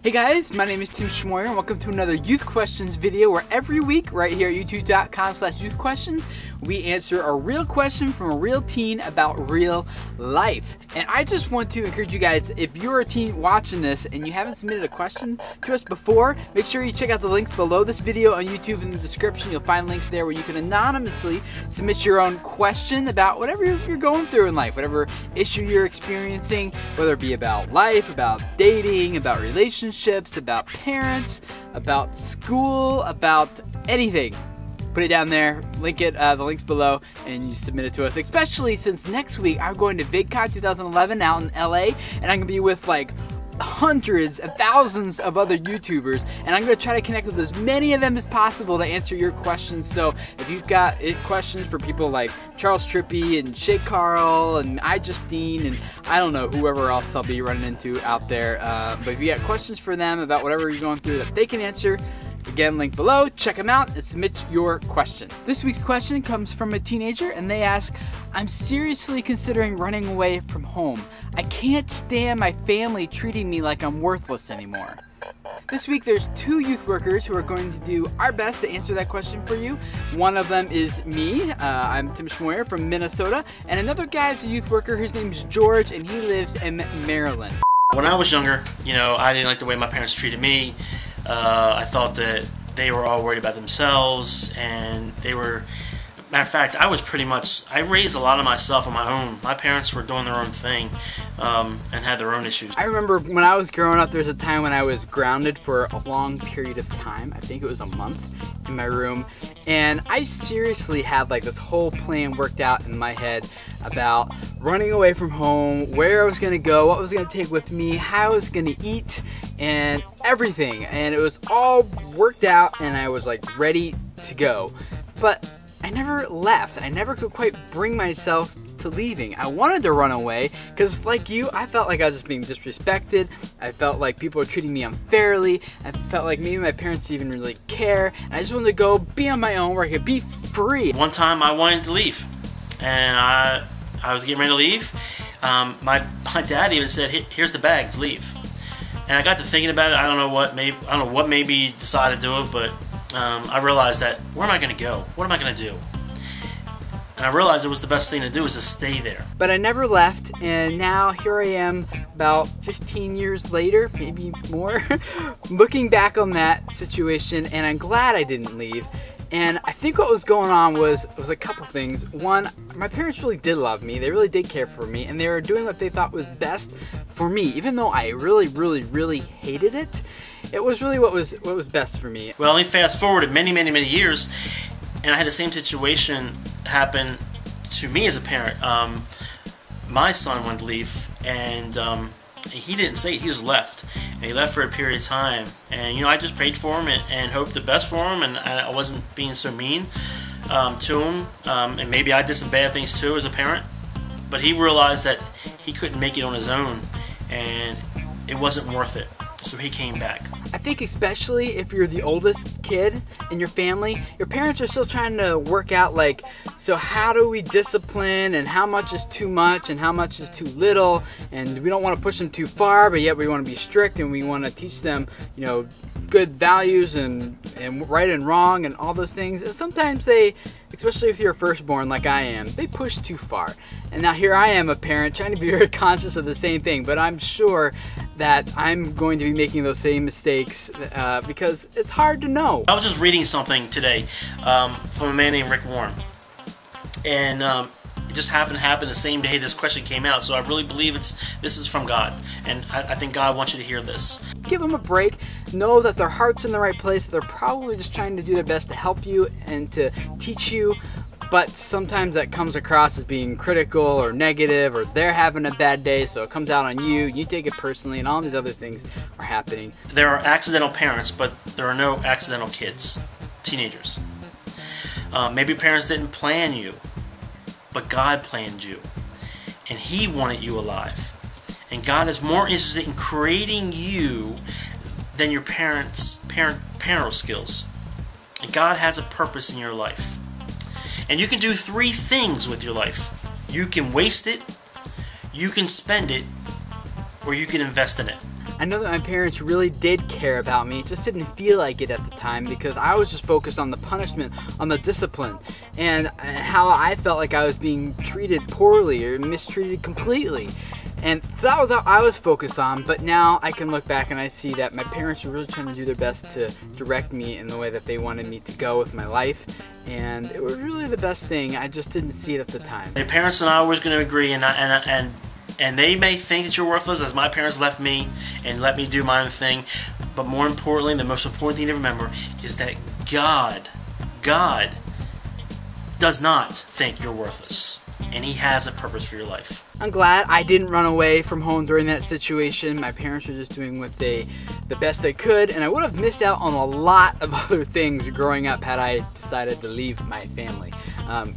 Hey guys, my name is Tim Schmoyer and welcome to another Youth Questions video where every week right here at youtube.com/youthquestions we answer a real question from a real teen about real life. And I just want to encourage you guys, if you're a teen watching this and you haven't submitted a question to us before, make sure you check out the links below this video on YouTube in the description. You'll find links there where you can anonymously submit your own question about whatever you're going through in life, whatever issue you're experiencing, whether it be about life, about dating, about relationships, about parents, about school, about anything. Put it down there, link it, the links below, and you submit it to us. Especially since next week I'm going to VidCon 2011 out in LA, and I'm gonna be with like hundreds and thousands of other YouTubers, and I'm gonna try to connect with as many of them as possible to answer your questions. So if you've got questions for people like Charles Trippy and Shay Carl and iJustine and I don't know whoever else I'll be running into out there, but if you got questions for them about whatever you're going through that they can answer, again, link below, check them out and submit your question. This week's question comes from a teenager and they ask, I'm seriously considering running away from home. I can't stand my family treating me like I'm worthless anymore. This week there's two youth workers who are going to do our best to answer that question for you. One of them is me, I'm Tim Schmoyer from Minnesota, and another guy is a youth worker, his name's George and he lives in Maryland. When I was younger, I didn't like the way my parents treated me. I thought that they were all worried about themselves, and they were, matter of fact, I raised a lot of myself on my own. My parents were doing their own thing and had their own issues. I remember when I was growing up, there was a time when I was grounded for a long period of time. I think it was a month in my room, and I seriously had like this whole plan worked out in my head about running away from home, where I was going to go, what I was going to take with me, how I was going to eat, and everything. And it was all worked out and I was like ready to go. But I never left. I never could quite bring myself to leaving. I wanted to run away because, like you, I felt like I was just being disrespected. I felt like people were treating me unfairly. I felt like maybe my parents didn't even really care. And I just wanted to go be on my own where I could be free. One time I wanted to leave, and I was getting ready to leave. My dad even said, "Here's the bags, leave." And I got to thinking about it. I don't know what made me decide to do it, but I realized that where am I going to go? What am I going to do? And I realized it was the best thing to do is to stay there. But I never left, and now here I am about 15 years later, maybe more, looking back on that situation, and I'm glad I didn't leave. And I think what was going on was a couple things. One, my parents really did love me. They really did care for me, and they were doing what they thought was best for me. Even though I really hated it, it was really what was best for me. Well, let me fast forward many years, and I had the same situation happen to me as a parent. My son wanted to leave, and he didn't say it, he just left. And he left for a period of time. And I just prayed for him and hoped the best for him, and I wasn't being so mean to him. And maybe I did some bad things too as a parent. But he realized that he couldn't make it on his own, and it wasn't worth it. So he came back. I think especially if you're the oldest kid in your family, your parents are still trying to work out like, so how do we discipline, and how much is too much and how much is too little, and we don't want to push them too far, but yet we want to be strict and we want to teach them, good values and right and wrong and all those things. And sometimes they, especially if you're a firstborn like I am, they push too far. And now here I am, a parent, trying to be very conscious of the same thing, but I'm sure that I'm going to be making those same mistakes because it's hard to know. I was just reading something today from a man named Rick Warren, and it just happened to happen the same day this question came out, so I really believe this is from God, and I think God wants you to hear this. Give them a break. Know that their heart's in the right place. They're probably just trying to do their best to help you and to teach you, but sometimes that comes across as being critical or negative, or they're having a bad day, so it comes out on you, you take it personally, and all these other things are happening. There are accidental parents, but there are no accidental kids, teenagers. Maybe parents didn't plan you, but God planned you, and He wanted you alive. And God is more interested in creating you than your parental skills. And God has a purpose in your life. And you can do three things with your life. You can waste it, you can spend it, or you can invest in it. I know that my parents really did care about me. It just didn't feel like it at the time because I was just focused on the punishment, on the discipline, and how I felt like I was being treated poorly or mistreated completely. And so that was how I was focused on, but now I can look back and I see that my parents were really trying to do their best to direct me in the way that they wanted me to go with my life, and it was really the best thing. I just didn't see it at the time. Your parents and I are always going to agree, and they may think that you're worthless, as my parents left me and let me do my own thing, but more importantly, the most important thing to remember is that God does not think you're worthless, and He has a purpose for your life. I'm glad I didn't run away from home during that situation. My parents were just doing the best they could, and I would have missed out on a lot of other things growing up had I decided to leave my family.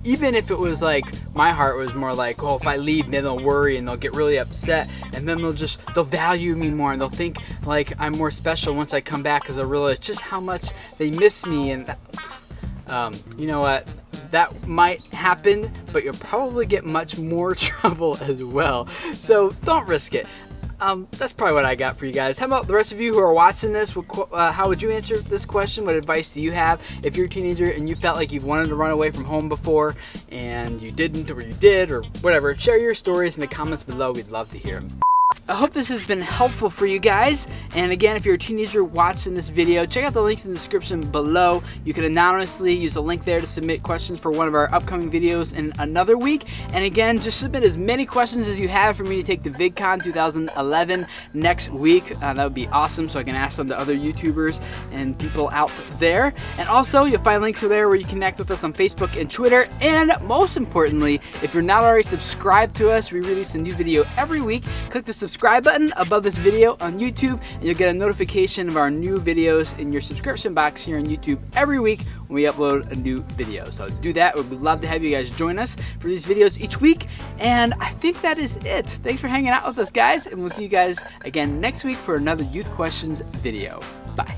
Even if it was like, my heart was more like, oh, if I leave, then they'll worry and they'll get really upset, and then they'll value me more, and they'll think like I'm more special once I come back because they'll realize just how much they miss me. And you know what? That might happen, but you'll probably get much more trouble as well. So don't risk it. That's probably what I got for you guys. How about the rest of you who are watching this? How would you answer this question? What advice do you have if you're a teenager and you felt like you've wanted to run away from home before and you didn't, or you did, or whatever? Share your stories in the comments below. We'd love to hear them. I hope this has been helpful for you guys. And again, if you're a teenager watching this video, check out the links in the description below. You can anonymously use the link there to submit questions for one of our upcoming videos in another week. And again, just submit as many questions as you have for me to take to VidCon 2011 next week. That would be awesome, so I can ask them to other YouTubers and people out there. And also, you'll find links there where you connect with us on Facebook and Twitter. And most importantly, if you're not already subscribed to us, we release a new video every week. Click the subscribe button above this video on YouTube, and you'll get a notification of our new videos in your subscription box here on YouTube every week when we upload a new video. So do that. We'd love to have you guys join us for these videos each week. And I think that is it. Thanks for hanging out with us, guys, and we'll see you guys again next week for another Youth Questions video. Bye.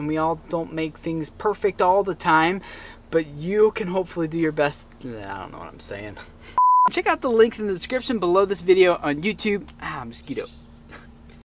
We all don't make things perfect all the time, but you can hopefully do your best. I don't know what I'm saying. Check out the links in the description below this video on YouTube. Mosquito.